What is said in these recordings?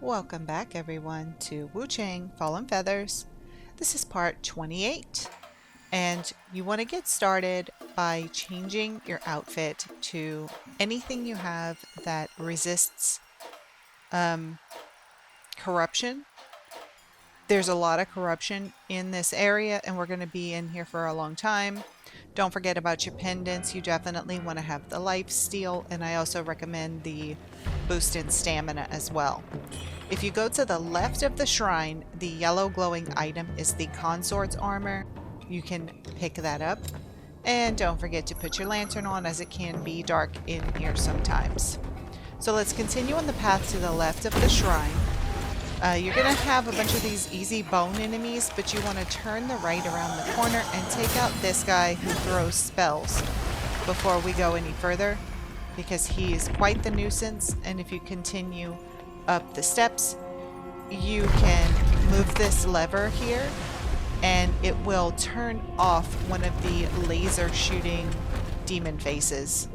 Welcome back everyone to Wuchang Fallen Feathers. This is part 28 and you want to get started by changing your outfit to anything you have that resists corruption. There's a lot of corruption in this area and we're going to be in here for a long time. Don't forget about your pendants. You definitely want to have the life steal, and I also recommend the boost in stamina as well. If you go to the left of the shrine, the yellow glowing item is the consort's armor. You can pick that up. And don't forget to put your lantern on, as it can be dark in here sometimes. So let's continue on the path to the left of the shrine. You're going to have a bunch of these easy bone enemies, but you want to turn the right around the corner and take out this guy who throws spells before we go any further, because he is quite the nuisance. And if you continue up the steps, you can move this lever here and it will turn off one of the laser shooting demon faces.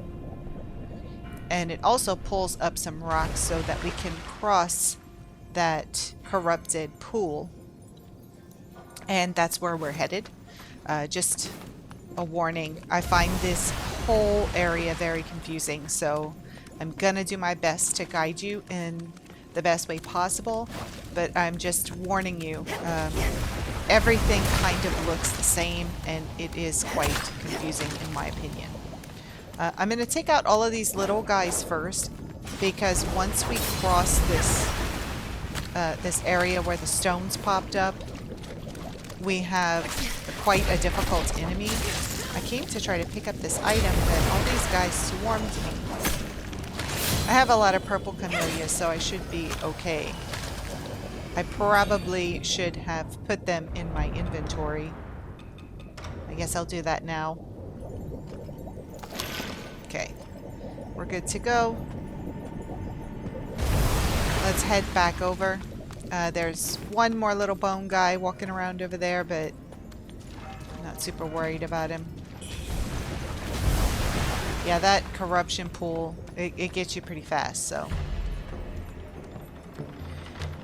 And it also pulls up some rocks so that we can cross that corrupted pool, and that's where we're headed. Just a warning, I find this whole area very confusing, so I'm gonna do my best to guide you in the best way possible, but I'm just warning you, everything kind of looks the same and it is quite confusing in my opinion. I'm gonna take out all of these little guys first, because once we cross this area where the stones popped up, we have quite a difficult enemy. I came to try to pick up this item, but all these guys swarmed me. I have a lot of purple camellias, so I should be okay. I probably should have put them in my inventory. I guess I'll do that now. Okay, we're good to go. Let's head back over. There's one more little bone guy walking around over there, but I'm not super worried about him. Yeah, that corruption pool, it gets you pretty fast, so.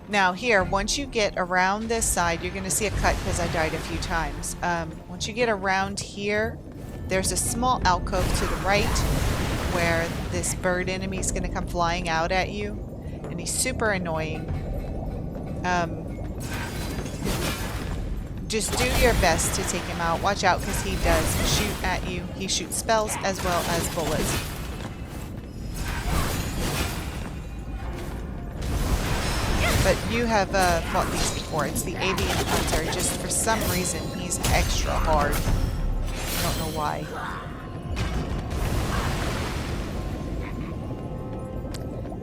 Now here, once you get around this side, you're going to see a cut because I died a few times. Once you get around here, there's a small alcove to the right where this bird enemy is going to come flying out at you. And he's super annoying. Just do your best to take him out. Watch out, because he does shoot at you. He shoots spells as well as bullets. But you have fought these before. It's the avian hunter. Just for some reason, he's extra hard. I don't know why.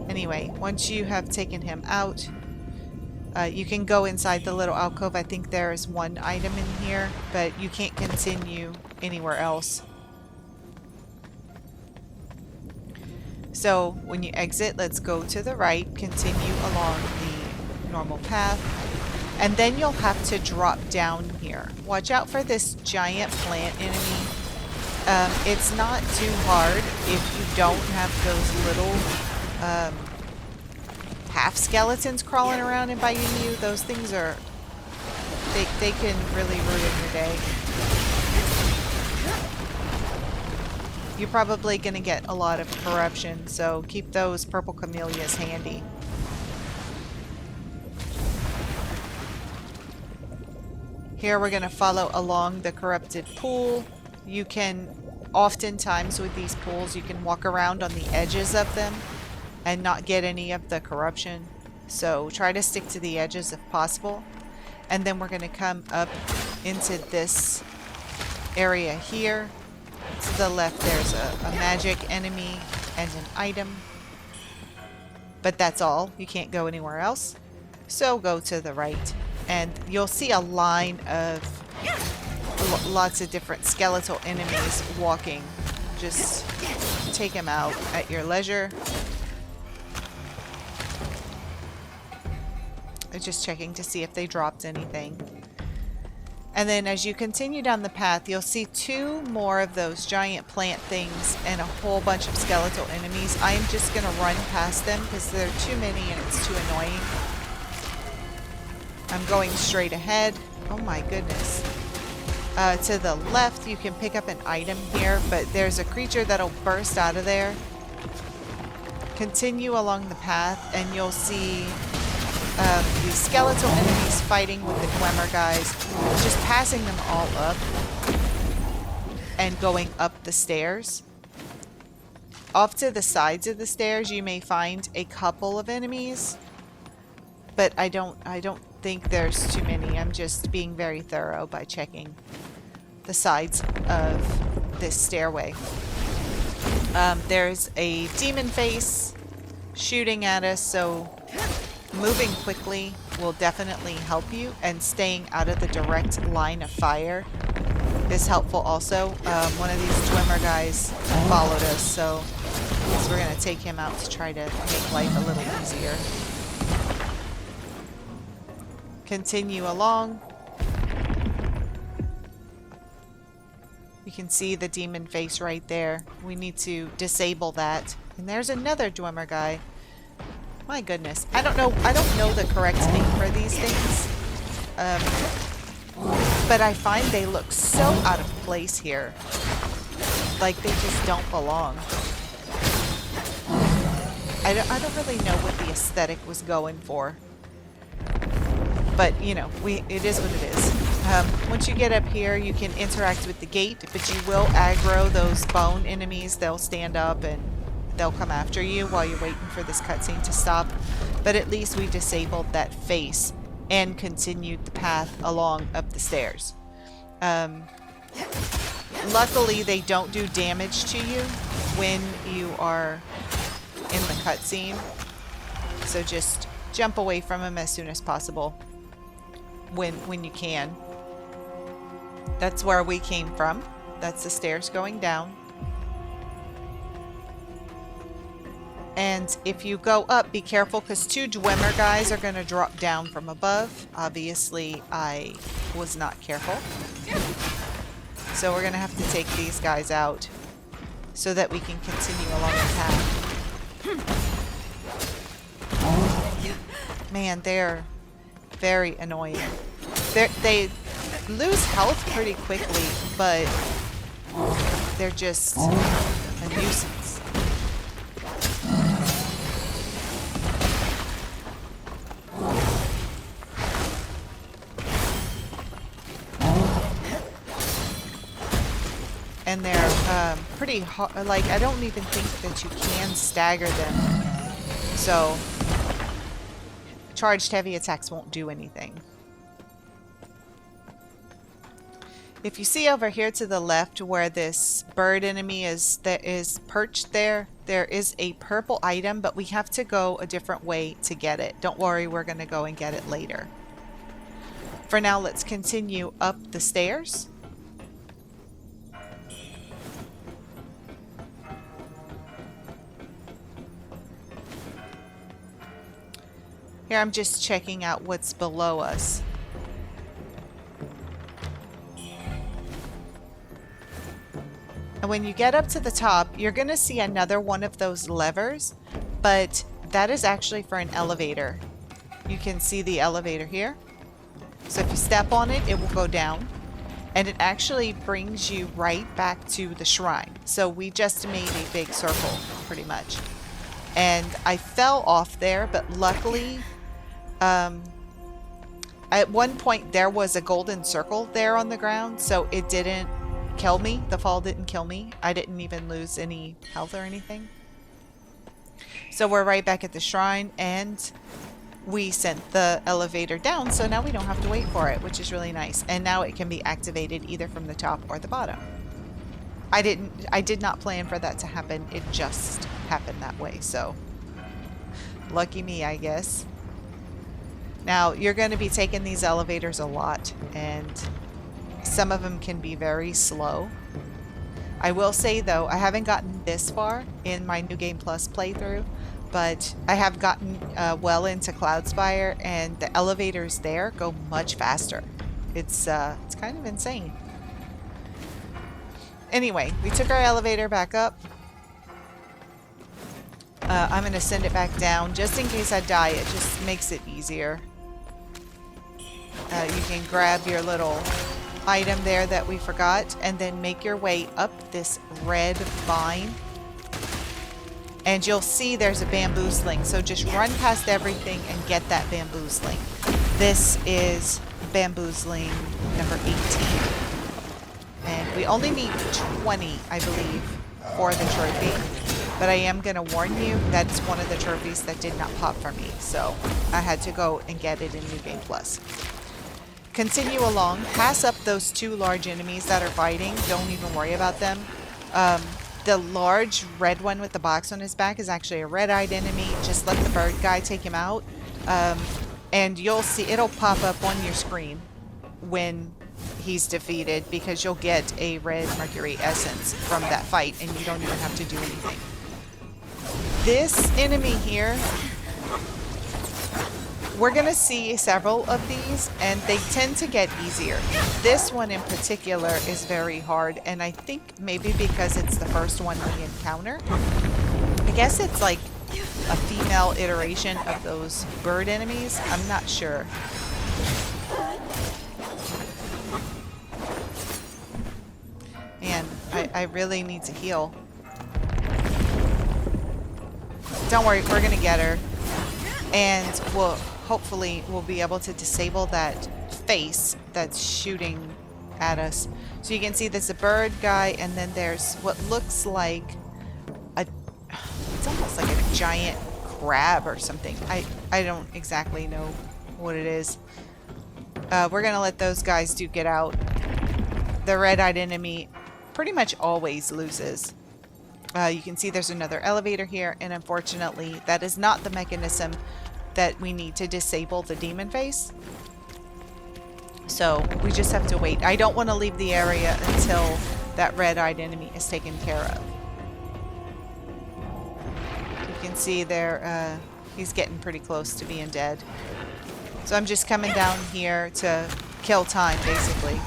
Anyway, once you have taken him out, you can go inside the little alcove. I think there is one item in here, but you can't continue anywhere else. So when you exit, let's go to the right, continue along the normal path, and then you'll have to drop down here. Watch out for this giant plant enemy. It's not too hard if you don't have those little half skeletons crawling around and biting you. Those things are, they can really ruin your day. You're probably going to get a lot of corruption, so keep those purple camellias handy. Here we're going to follow along the corrupted pool. You can, oftentimes with these pools, you can walk around on the edges of them and not get any of the corruption. So try to stick to the edges if possible. And then we're going to come up into this area here. To the left there's a magic enemy and an item. But that's all. You can't go anywhere else. So go to the right. And you'll see a line of lots of different skeletal enemies walking. Just take them out at your leisure. Just checking to see if they dropped anything. And then as you continue down the path, you'll see 2 more of those giant plant things and a whole bunch of skeletal enemies. I am just going to run past them because there are too many and it's too annoying. I'm going straight ahead. Oh my goodness. To the left, you can pick up an item here, but there's a creature that'll burst out of there. Continue along the path and you'll see these skeletal enemies fighting with the Dwemer guys, just passing them all up and going up the stairs. Off to the sides of the stairs, you may find a couple of enemies, but I don't think there's too many. I'm just being very thorough by checking the sides of this stairway. There's a demon face shooting at us, so moving quickly will definitely help you, and staying out of the direct line of fire is helpful also. One of these Dwemer guys followed us, so we're going to take him out to try to make life a little easier. Continue along. You can see the demon face right there. We need to disable that. And there's another Dwemer guy. My goodness. I don't know the correct name for these things. But I find they look so out of place here. Like they just don't belong. I don't really know what the aesthetic was going for. But, you know, it is what it is. Once you get up here, you can interact with the gate, but you will aggro those bone enemies. They'll stand up and they'll come after you while you're waiting for this cutscene to stop. But at least we disabled that face and continued the path along up the stairs. Luckily, they don't do damage to you when you are in the cutscene. So just jump away from them as soon as possible when you can. That's where we came from. That's the stairs going down. And if you go up, be careful because 2 Dwemer guys are going to drop down from above. Obviously, I was not careful. So we're going to have to take these guys out so that we can continue along the path. Man, they're very annoying. They lose health pretty quickly, but they're just a nuisance. And they're pretty hard. Like, I don't even think that you can stagger them. So charged heavy attacks won't do anything. If you see over here to the left where this bird enemy is perched there, there is a purple item, but we have to go a different way to get it. Don't worry, we're going to go and get it later. For now, let's continue up the stairs. Here, I'm just checking out what's below us. And when you get up to the top, you're going to see another one of those levers, but that is actually for an elevator. You can see the elevator here. So if you step on it, it will go down, and it actually brings you right back to the shrine. So we just made a big circle, pretty much. And I fell off there, but luckily, at one point there was a golden circle there on the ground, so it didn't kill me. The fall didn't kill me. I didn't even lose any health or anything. So we're right back at the shrine, and we sent the elevator down, so now we don't have to wait for it, which is really nice. And now it can be activated either from the top or the bottom. I did not plan for that to happen. It just happened that way, so lucky me, I guess. Now, you're going to be taking these elevators a lot, and some of them can be very slow. I will say, though, I haven't gotten this far in my New Game Plus playthrough, but I have gotten well into Cloudspire, and the elevators there go much faster. It's kind of insane. Anyway, we took our elevator back up. I'm going to send it back down just in case I die. It just makes it easier. You can grab your little item there that we forgot and then make your way up this red vine. And you'll see there's a bamboozling. So just run past everything and get that bamboozling. This is bamboozling number 18. And we only need 20, I believe, for the trophy. But I am going to warn you, that's one of the trophies that did not pop for me. So I had to go and get it in New Game Plus. Continue along. Pass up those two large enemies that are fighting. Don't even worry about them. The large red one with the box on his back is actually a red-eyed enemy. Just let the bird guy take him out. And you'll see, it'll pop up on your screen when he's defeated because you'll get a red mercury essence from that fight and you don't even have to do anything. This enemy here, we're going to see several of these and they tend to get easier. This one in particular is very hard and I think maybe because it's the first one we encounter. I guess it's like a female iteration of those bird enemies. I'm not sure. Man, I really need to heal. Don't worry, we're gonna get her. And hopefully we'll be able to disable that face that's shooting at us. So you can see there's a bird guy and then there's what looks like it's almost like a giant crab or something. I don't exactly know what it is. We're gonna let those guys get out. The red-eyed enemy pretty much always loses. You can see there's another elevator here, and unfortunately that is not the mechanism that we need to disable the demon face. So we just have to wait. I don't want to leave the area until that red-eyed enemy is taken care of. You can see there, he's getting pretty close to being dead. So I'm just coming down here to kill time, basically.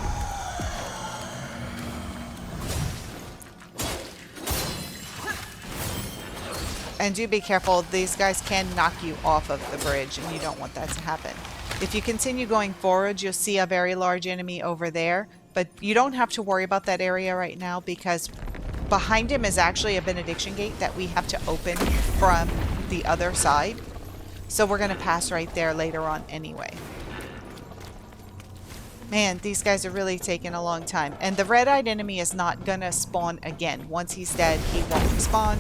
And do be careful, these guys can knock you off of the bridge and you don't want that to happen. If you continue going forward, you'll see a very large enemy over there, but you don't have to worry about that area right now because behind him is actually a benediction gate that we have to open from the other side. So we're going to pass right there later on anyway. Man, these guys are really taking a long time. And the red-eyed enemy is not going to spawn again. Once he's dead, he won't respawn.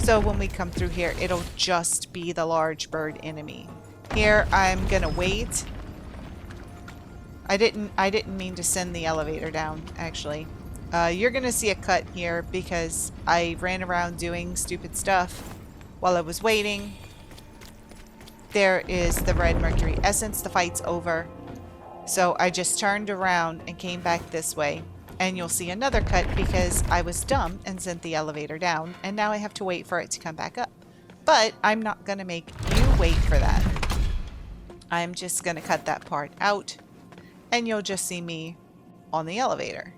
So when we come through here, it'll just be the large bird enemy. Here, I'm going to wait. I didn't mean to send the elevator down, actually. You're going to see a cut here because I ran around doing stupid stuff while I was waiting. There is the red mercury essence. The fight's over. So I just turned around and came back this way. And you'll see another cut because I was dumb and sent the elevator down. And now I have to wait for it to come back up. But I'm not going to make you wait for that. I'm just going to cut that part out. And you'll just see me on the elevator.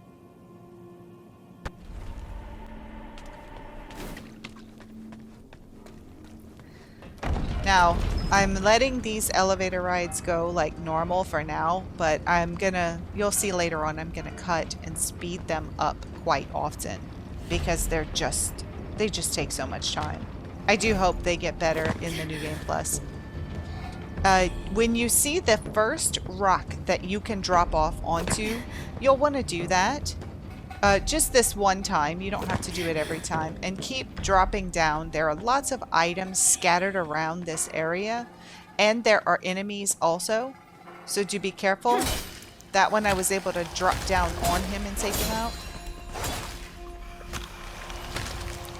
Now, I'm letting these elevator rides go like normal for now, but you'll see later on, I'm gonna cut and speed them up quite often because they just take so much time. I do hope they get better in the New Game Plus. When you see the first rock that you can drop off onto, you'll want to do that. Just this one time. You don't have to do it every time. And keep dropping down. There are lots of items scattered around this area. And there are enemies also. So do be careful. That one I was able to drop down on him and take him out.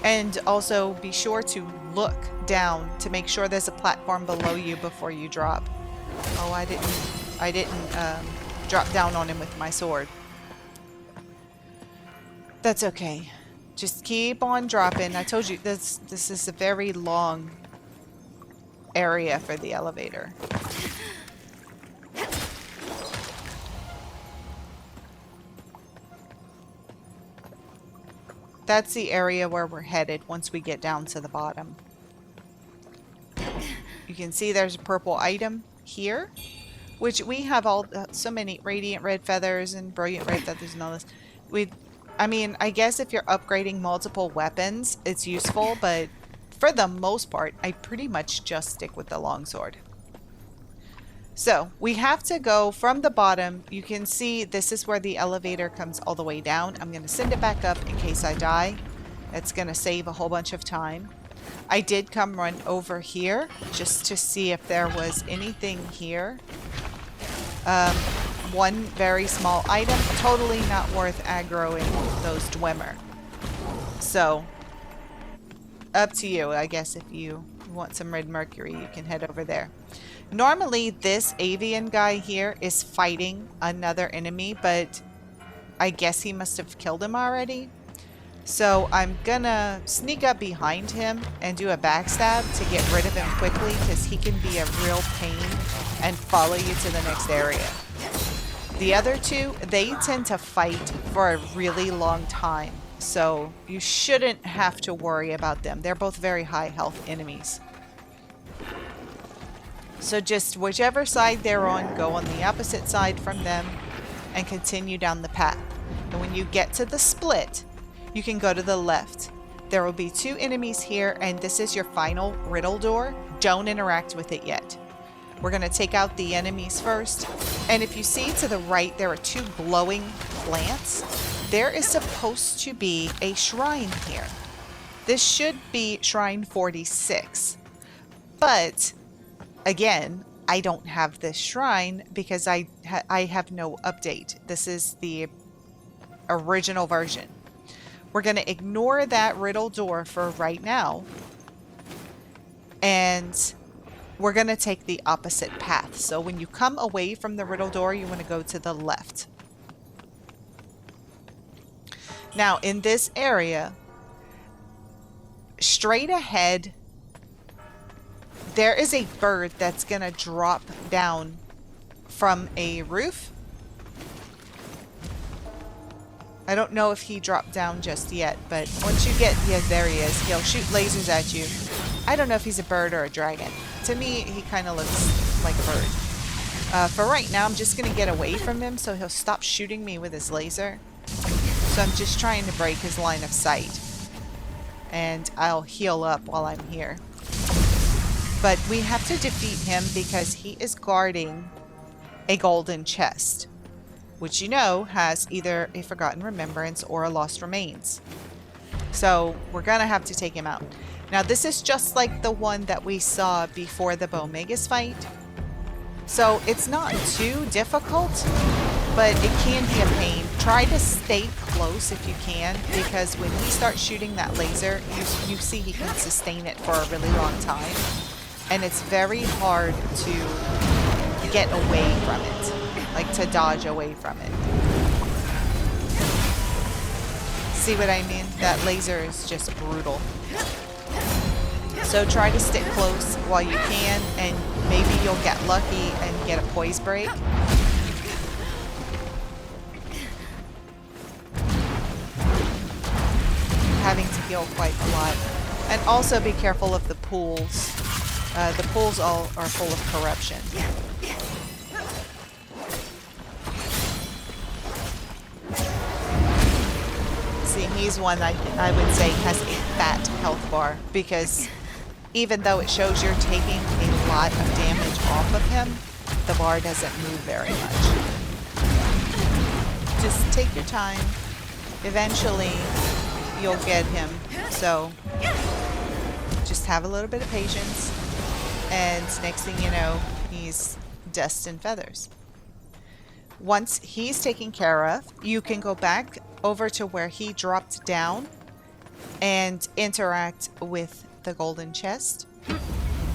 And also be sure to look down to make sure there's a platform below you before you drop. Oh, I didn't drop down on him with my sword. That's okay. Just keep on dropping. I told you this is a very long area for the elevator. that's the area where we're headed once we get down to the bottom. You can see there's a purple item here, which we have so many radiant red feathers and brilliant red feathers and all this. I mean, I guess if you're upgrading multiple weapons, it's useful, but for the most part, I pretty much just stick with the longsword. So we have to go from the bottom. You can see this is where the elevator comes all the way down. I'm going to send it back up in case I die. It's going to save a whole bunch of time. I did come run over here just to see if there was anything here. One very small item, totally not worth aggroing those Dwemer. So, up to you. I guess if you want some red mercury, you can head over there. Normally, this avian guy here is fighting another enemy, but I guess he must have killed him already. So I'm gonna sneak up behind him and do a backstab to get rid of him quickly, because he can be a real pain and follow you to the next area. The other two, they tend to fight for a really long time, so you shouldn't have to worry about them. They're both very high health enemies. So just whichever side they're on, go on the opposite side from them and continue down the path. And when you get to the split, you can go to the left. There will be two enemies here, and this is your final Riddle door. Don't interact with it yet. We're going to take out the enemies first. And if you see to the right, there are two glowing plants. There is supposed to be a shrine here. This should be Shrine 46. But, again, I don't have this shrine because I have no update. This is the original version. We're going to ignore that Riddle door for right now. And we're going to take the opposite path. So when you come away from the Riddle door, you want to go to the left. Now, in this area, straight ahead, there is a bird that's going to drop down from a roof. I don't know if he dropped down just yet, but once you get, yeah, there he is. He'll shoot lasers at you. I don't know if he's a bird or a dragon. To me, he kind of looks like a bird. For right now, I'm just going to get away from him so he'll stop shooting me with his laser. So I'm just trying to break his line of sight. And I'll heal up while I'm here. But we have to defeat him because he is guarding a golden chest, which you know has either a Forgotten Remembrance or a Lost Remains. So we're going to have to take him out. Now this is just like the one that we saw before the Bomegas fight. So it's not too difficult, but it can be a pain. Try to stay close if you can, because when he starts shooting that laser, you see he can sustain it for a really long time. And it's very hard to get away from it. Like to dodge away from it. See what I mean? That laser is just brutal. So try to stick close while you can, and maybe you'll get lucky and get a poise break. Having to heal quite a lot. And also be careful of the pools. The pools all are full of corruption. See, he's one I would say has a fat health bar, because even though it shows you're taking a lot of damage off of him, the bar doesn't move very much. Just take your time. Eventually, you'll get him. So, just have a little bit of patience. And next thing you know, he's dust and feathers. Once he's taken care of, you can go back over to where he dropped down and interact with the golden chest.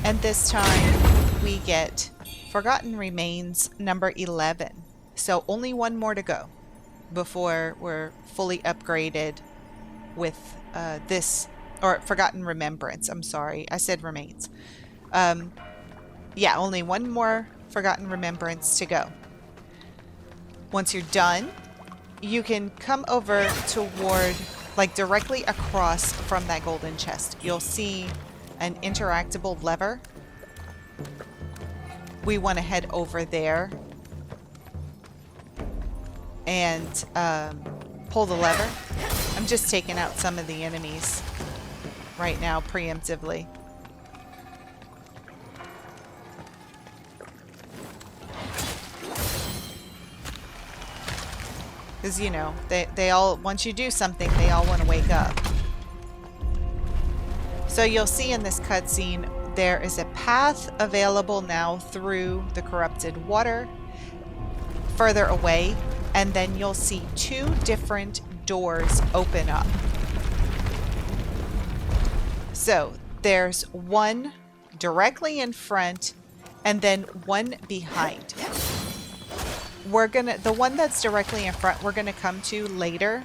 And this time we get Forgotten Remains number 11. So only one more to go before we're fully upgraded with this, or Forgotten Remembrance. I'm sorry, I said Remains. Yeah, only one more Forgotten Remembrance to go. Once you're done, you can come over toward like directly across from that golden chest, you'll see an interactable lever. We want to head over there and pull the lever. I'm just taking out some of the enemies right now preemptively. Because, you know, they all, once you do something, they all want to wake up. So you'll see in this cutscene, there is a path available now through the corrupted water further away, and then you'll see 2 different doors open up. So there's one directly in front and then one behind. The one that's directly in front, we're gonna come to later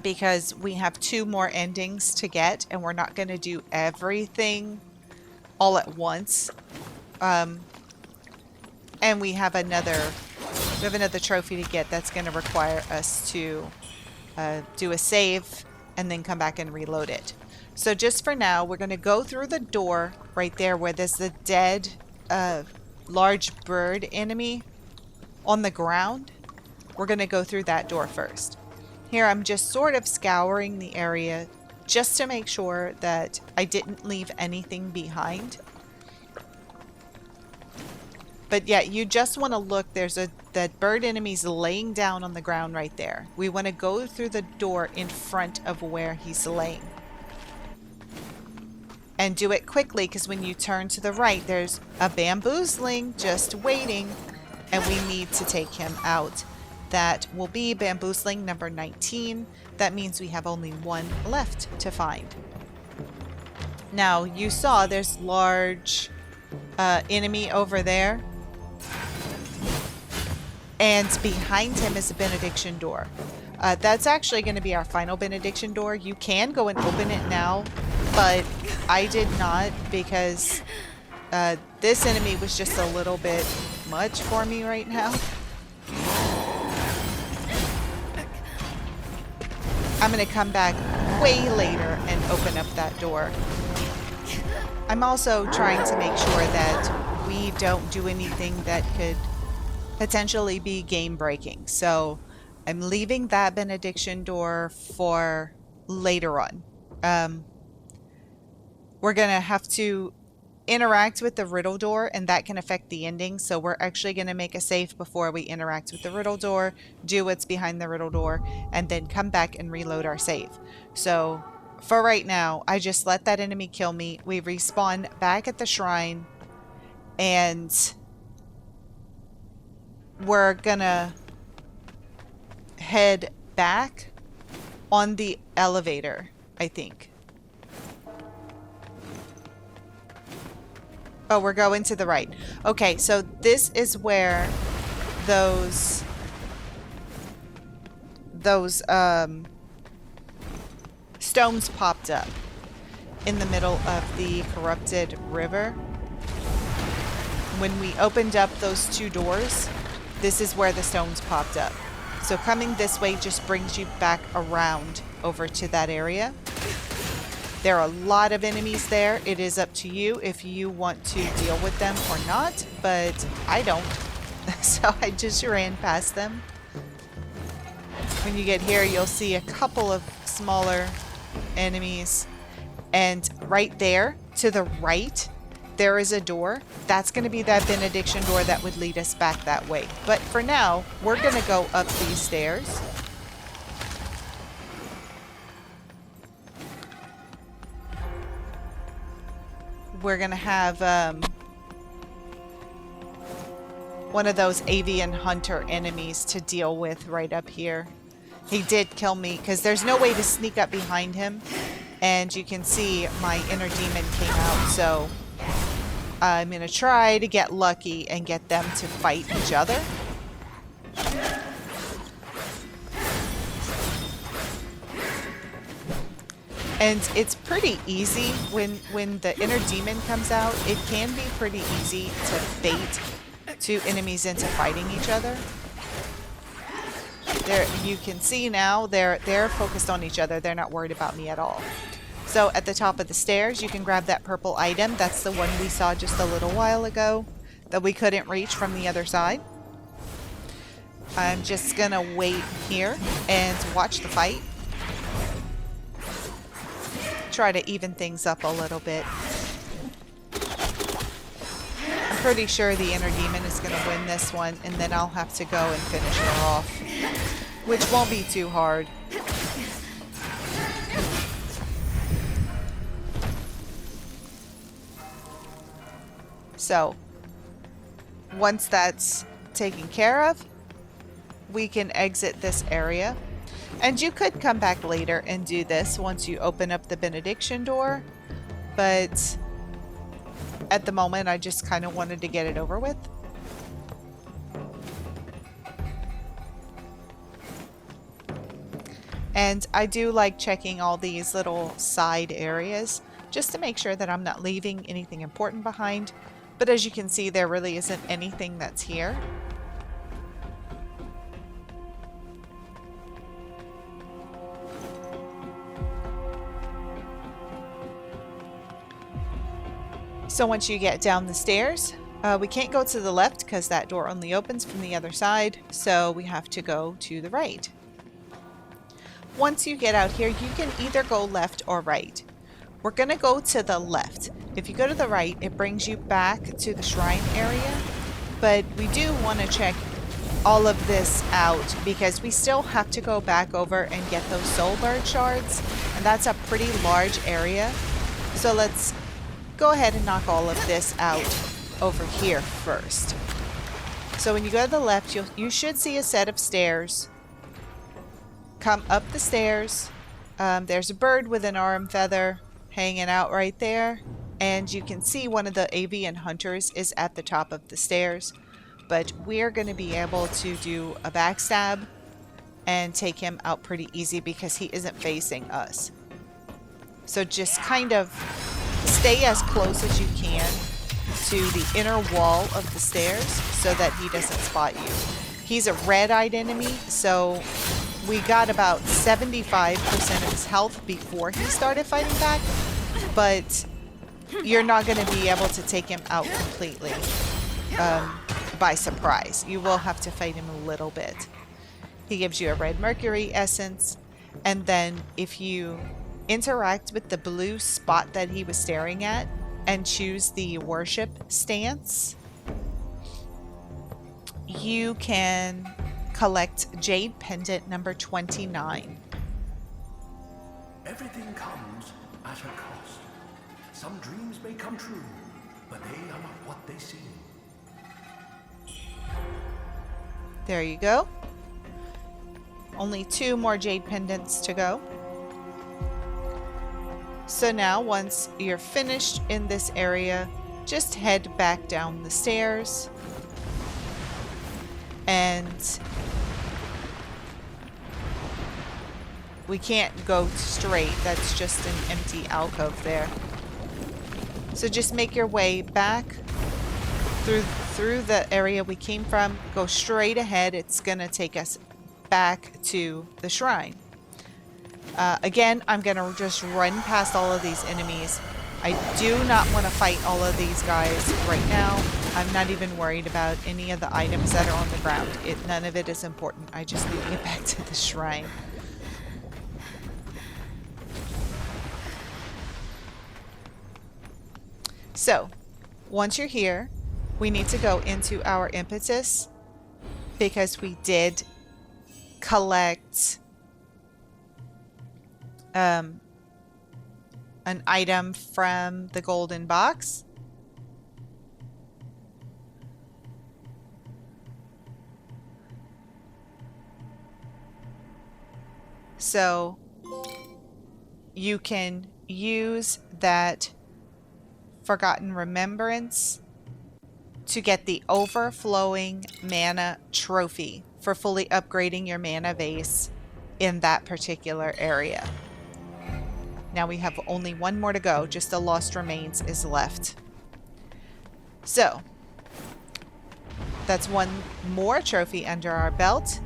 because we have 2 more endings to get and we're not gonna do everything all at once. And we have another trophy to get that's gonna require us to do a save and then come back and reload it. So just for now, we're gonna go through the door right there where there's the dead large bird enemy on the ground. We're going to go through that door first. Here I'm just sort of scouring the area just to make sure that I didn't leave anything behind. But yeah, you just want to look. There's that bird enemy's laying down on the ground right there. We want to go through the door in front of where he's laying. And do it quickly because when you turn to the right, there's a bamboozling just waiting. And we need to take him out. That will be Bamboozling number 19. That means we have only 1 left to find. Now, you saw there's large enemy over there. And behind him is a Benediction Door. That's actually going to be our final Benediction Door. You can go and open it now, but I did not because this enemy was just a little bit much for me right now. I'm gonna come back way later and open up that door. I'm also trying to make sure that we don't do anything that could potentially be game breaking. So I'm leaving that Benediction Door for later on. We're gonna have to interact with the Riddle Door, and that can affect the ending. So we're actually going to make a save before we interact with the Riddle Door, do what's behind the Riddle Door, and then come back and reload our save. So for right now, I just let that enemy kill me. We respawn back at the shrine, and we're gonna head back on the elevator, I think. Oh, we're going to the right. Okay, so this is where those stones popped up in the middle of the corrupted river. When we opened up those 2 doors, this is where the stones popped up. So coming this way just brings you back around over to that area. There are a lot of enemies there. It is up to you if you want to deal with them or not, but I don't. So I just ran past them. When you get here, you'll see a couple of smaller enemies. And right there, to the right, there is a door. That's going to be that Benediction Door that would lead us back that way. But for now, we're going to go up these stairs. We're gonna have one of those avian hunter enemies to deal with right up here. He did kill me because there's no way to sneak up behind him, and you can see my inner demon came out, so I'm gonna try to get lucky and get them to fight each other. And it's pretty easy when the inner demon comes out. It can be pretty easy to bait 2 enemies into fighting each other. You can see now they're focused on each other. They're not worried about me at all. So at the top of the stairs, you can grab that purple item. That's the one we saw just a little while ago that we couldn't reach from the other side. I'm just gonna wait here and watch the fight. Try to even things up a little bit. I'm pretty sure the inner demon is gonna win this one, and then I'll have to go and finish her off, which won't be too hard. So, once that's taken care of, we can exit this area. And you could come back later and do this once you open up the Benediction Door. But at the moment, I just kind of wanted to get it over with. And I do like checking all these little side areas just to make sure that I'm not leaving anything important behind. But as you can see, there really isn't anything that's here. So once you get down the stairs, we can't go to the left because that door only opens from the other side. So we have to go to the right. Once you get out here, you can either go left or right. We're going to go to the left. If you go to the right, it brings you back to the shrine area. But we do want to check all of this out because we still have to go back over and get those Solbird shards. And that's a pretty large area. So let's go ahead and knock all of this out over here first. So when you go to the left, you should see a set of stairs. Come up the stairs. There's a bird with an arm feather hanging out right there. And you can see one of the avian hunters is at the top of the stairs. But we're going to be able to do a backstab and take him out pretty easy because he isn't facing us. So just kind of stay as close as you can to the inner wall of the stairs so that he doesn't spot you. He's a red-eyed enemy, so we got about 75% of his health before he started fighting back, but you're not going to be able to take him out completely by surprise. You will have to fight him a little bit. He gives you a red mercury essence, and then if you interact with the blue spot that he was staring at and choose the worship stance, you can collect Jade Pendant number 29. Everything comes at a cost. Some dreams may come true, but they are not what they seem. There you go. Only 2 more Jade Pendants to go. So now, once you're finished in this area, just head back down the stairs. And we can't go straight. That's just an empty alcove there. So just make your way back through the area we came from. Go straight ahead. It's going to take us back to the shrine. Again, I'm going to just run past all of these enemies. I do not want to fight all of these guys right now. I'm not even worried about any of the items that are on the ground. None of it is important. I just need to get back to the shrine. So, once you're here, we need to go into our impetus because we did collect an item from the golden box. So you can use that Forgotten Remembrance to get the overflowing mana trophy for fully upgrading your mana vase in that particular area. Now we have only 1 more to go. Just the Lost Remains is left. So that's 1 more trophy under our belt.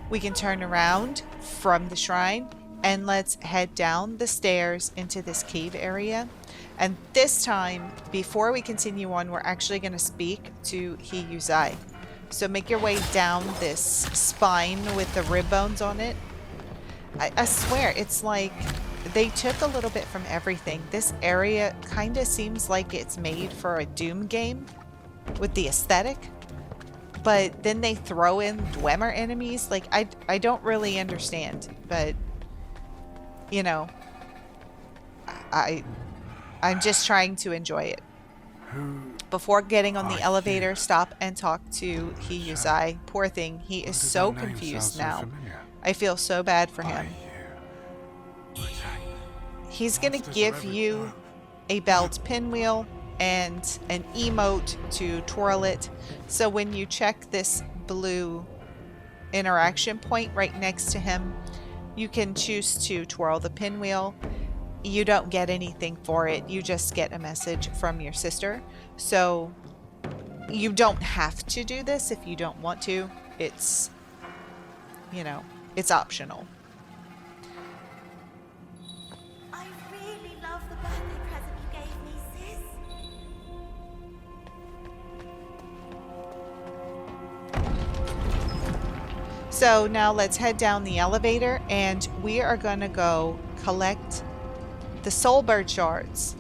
We can turn around from the shrine and let's head down the stairs into this cave area. And this time, before we continue on, we're actually going to speak to Youzai. So make your way down this spine with the rib bones on it. I swear, it's like they took a little bit from everything. This area kind of seems like it's made for a Doom game with the aesthetic. But then they throw in Dwemer enemies. Like, I don't really understand. But, you know, I'm just trying to enjoy it. Before getting on the elevator, stop and talk to Youzai. Poor thing, he is so confused now. I feel so bad for him. He's gonna give you a belt pinwheel and an emote to twirl it. So when you check this blue interaction point right next to him, you can choose to twirl the pinwheel. You don't get anything for it. You just get a message from your sister. So you don't have to do this if you don't want to. It's, you know, it's optional. I really love the birthday present you gave me, sis. So now let's head down the elevator and we are going to go collect the Solbird shards.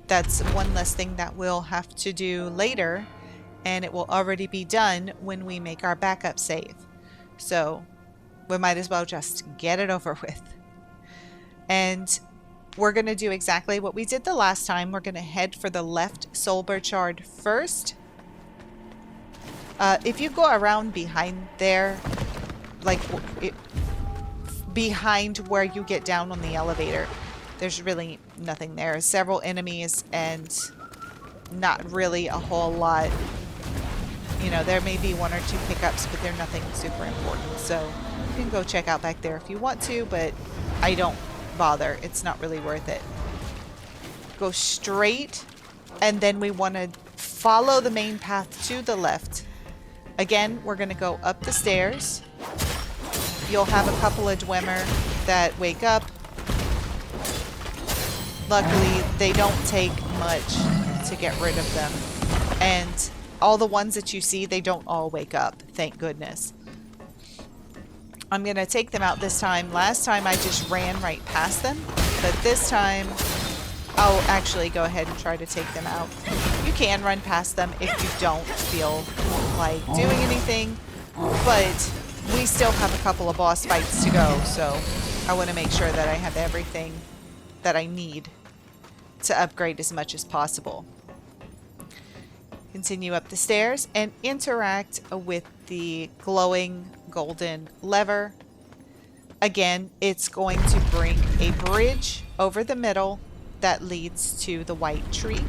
That's one less thing that we'll have to do later, and it will already be done when we make our backup save. So we might as well just get it over with. And we're going to do exactly what we did the last time. We're going to head for the left Solbird shard first. If you go around behind there, like behind where you get down on the elevator, there's really nothing there. Several enemies and not really a whole lot. You know, there may be one or two pickups, but they're nothing super important. So you can go check out back there if you want to, but I don't bother. It's not really worth it. Go straight, and then we want to follow the main path to the left. Again, we're going to go up the stairs. You'll have a couple of Dwemer that wake up. Luckily, they don't take much to get rid of them. And all the ones that you see, they don't all wake up. Thank goodness. I'm going to take them out this time. Last time, I just ran right past them. But this time, I'll actually go ahead and try to take them out. You can run past them if you don't feel like doing anything. But we still have a couple of boss fights to go, so I want to make sure that I have everything that I need to upgrade as much as possible. Continue up the stairs and interact with the glowing golden lever. Again, it's going to bring a bridge over the middle that leads to the white tree.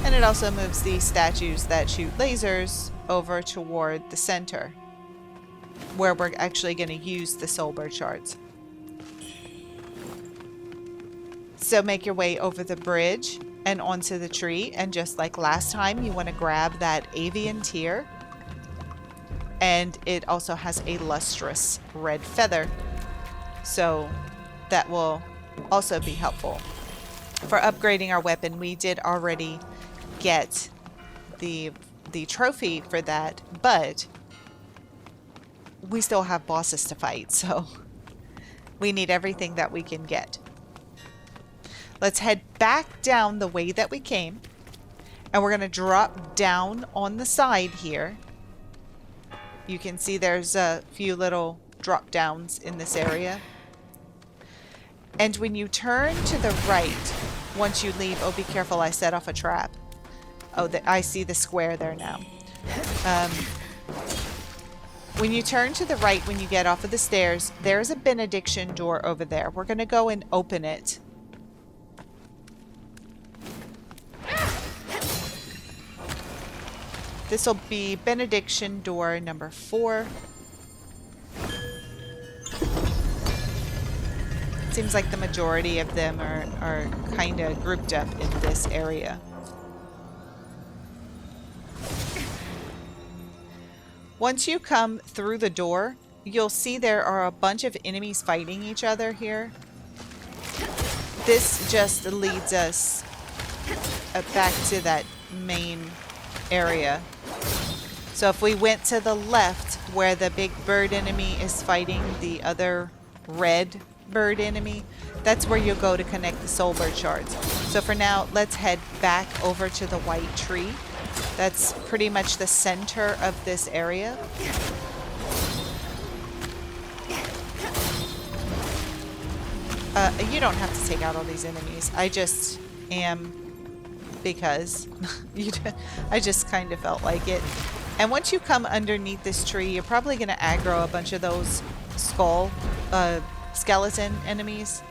And it also moves the statues that shoot lasers over toward the center, where we're actually going to use the Solbird shards. So make your way over the bridge and onto the tree, and just like last time, you want to grab that avian tear. And it also has a lustrous red feather, so that will also be helpful. For upgrading our weapon, we did already get the trophy for that, but we still have bosses to fight, so we need everything that we can get. Let's head back down the way that we came, and we're going to drop down on the side here. You can see there's a few little drop downs in this area. And when you turn to the right, once you leave, oh, be careful, I set off a trap. Oh, I see the square there now. When you turn to the right, when you get off of the stairs, there's a Benediction Door over there. We're going to go and open it. This will be Benediction Door number 4. seems like the majority of them are kind of grouped up in this area. Once you come through the door, you'll see there are a bunch of enemies fighting each other here. This just leads us back to that main area. So if we went to the left where the big bird enemy is fighting the other red bird enemy, that's where you'll go to connect the Solbird shards. So for now, let's head back over to the white tree. That's pretty much the center of this area. You don't have to take out all these enemies. I just am because I just kind of felt like it. And once you come underneath this tree, you're probably going to aggro a bunch of those skeleton enemies.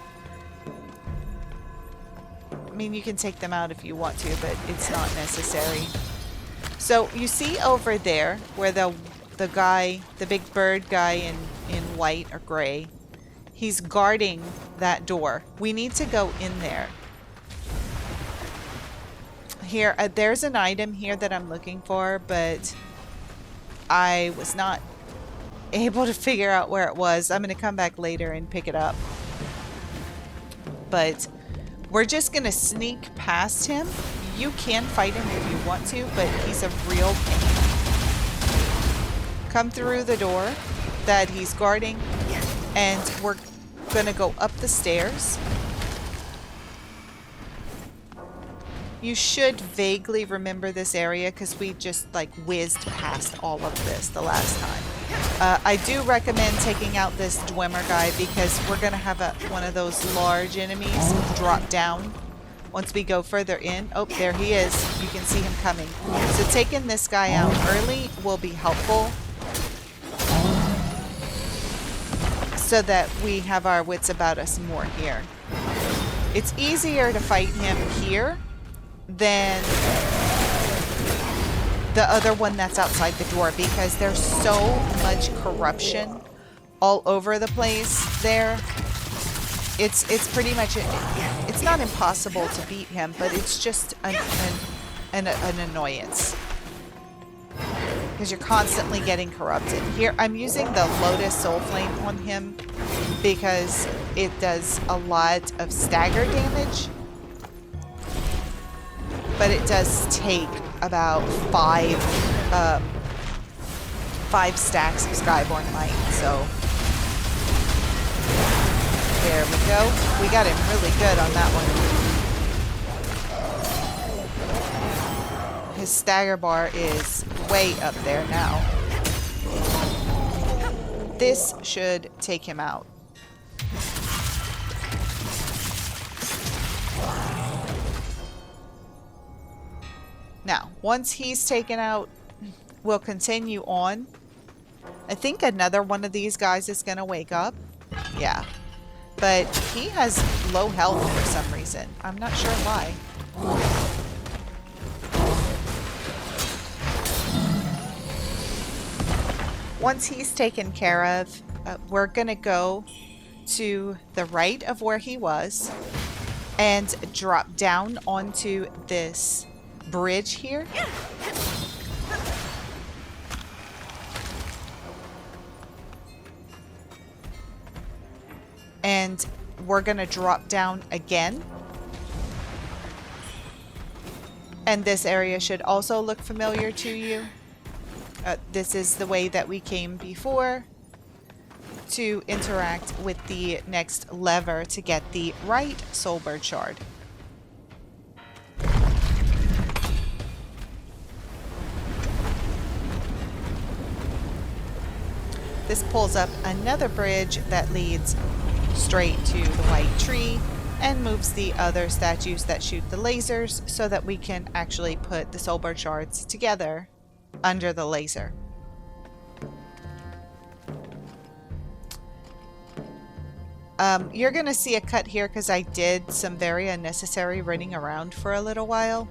I mean, you can take them out if you want to, but it's not necessary. So you see over there where the guy, the big bird guy in white or gray, he's guarding that door. We need to go in there. Here, there's an item here that I'm looking for, but I was not able to figure out where it was. I'm going to come back later and pick it up. But we're just going to sneak past him. You can fight him if you want to, but he's a real pain. Come through the door that he's guarding, and we're going to go up the stairs. You should vaguely remember this area because we just like whizzed past all of this the last time. I do recommend taking out this Dwemer guy because we're going to have one of those large enemies drop down once we go further in. Oh, there he is. You can see him coming. So taking this guy out early will be helpful so that we have our wits about us more here. It's easier to fight him here than the other one that's outside the door because there's so much corruption all over the place there. It's pretty much, it's not impossible to beat him, but it's just an annoyance because you're constantly getting corrupted. Here, I'm using the Lotus Soul Flame on him because it does a lot of stagger damage, but it does take about five stacks of Skyborn Might, so there we go. We got him really good on that one. His stagger bar is way up there now. This should take him out. Now, once he's taken out, we'll continue on. I think another one of these guys is going to wake up. Yeah. But he has low health for some reason. I'm not sure why. Once he's taken care of, we're going to go to the right of where he was and drop down onto this bridge here. And we're going to drop down again. And this area should also look familiar to you. This is the way that we came before to interact with the next lever to get the right Solbird shard. This pulls up another bridge that leads straight to the white tree and moves the other statues that shoot the lasers so that we can actually put the Solbird shards together under the laser. You're going to see a cut here because I did some very unnecessary running around for a little while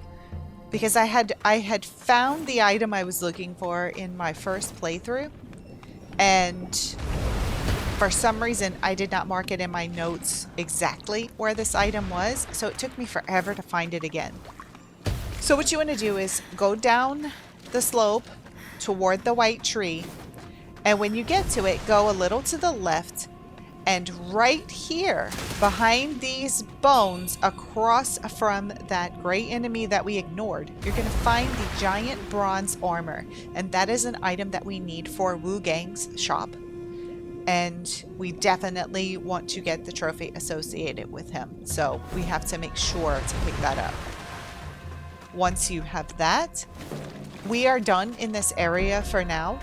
because I had found the item I was looking for in my first playthrough, and For some reason, I did not mark it in my notes exactly where this item was, so it took me forever to find it again. So what you want to do is go down the slope toward the white tree, and when you get to it, go a little to the left, and right here, behind these bones, across from that gray enemy that we ignored, you're going to find the giant bronze armor, and that is an item that we need for Wuchang's shop. And we definitely want to get the trophy associated with him, so we have to make sure to pick that up. Once you have that, we are done in this area for now.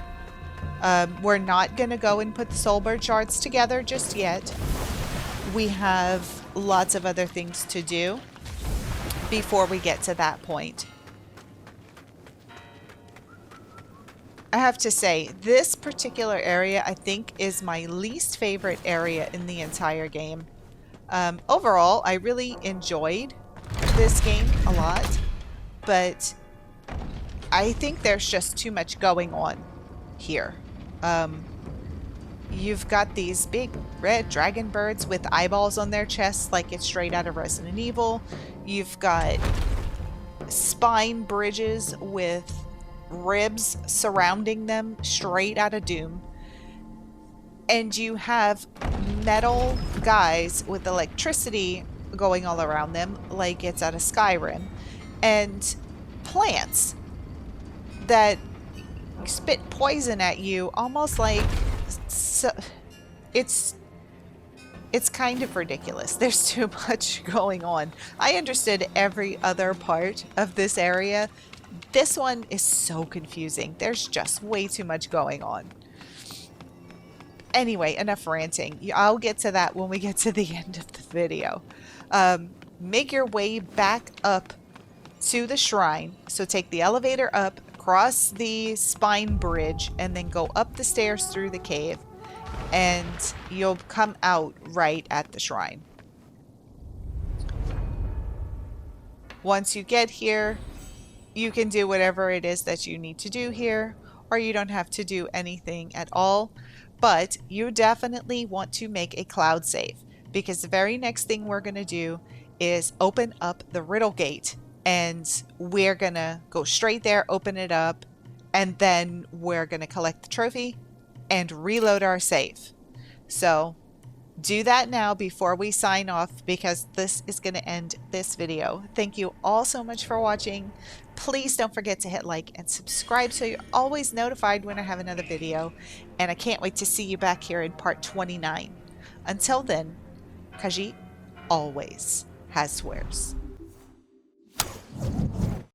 We're not going to go and put the Solbird shards together just yet. We have lots of other things to do before we get to that point. I have to say, this particular area I think is my least favorite area in the entire game. Overall, I really enjoyed this game a lot, but I think there's just too much going on here. You've got these big red dragon birds with eyeballs on their chests like it's straight out of Resident Evil. You've got spine bridges with ribs surrounding them straight out of Doom. And you have metal guys with electricity going all around them like it's out of Skyrim. And plants that spit poison at you almost like... So, it's kind of ridiculous. There's too much going on. I understood every other part of this area. This one is so confusing. There's just way too much going on. Anyway, enough ranting. I'll get to that when we get to the end of the video. Make your way back up to the shrine. So take the elevator up, cross the spine bridge, and then go up the stairs through the cave. And you'll come out right at the shrine. Once you get here, you can do whatever it is that you need to do here, or you don't have to do anything at all. But you definitely want to make a cloud save, because the very next thing we're going to do is open up the Riddle gate, and we're going to go straight there, open it up, and then we're going to collect the trophy and reload our save. So do that now before we sign off, because this is going to end this video. Thank you all so much for watching. Please don't forget to hit like and subscribe so you're always notified when I have another video. And I can't wait to see you back here in part 29. Until then, Khajiit always has swears.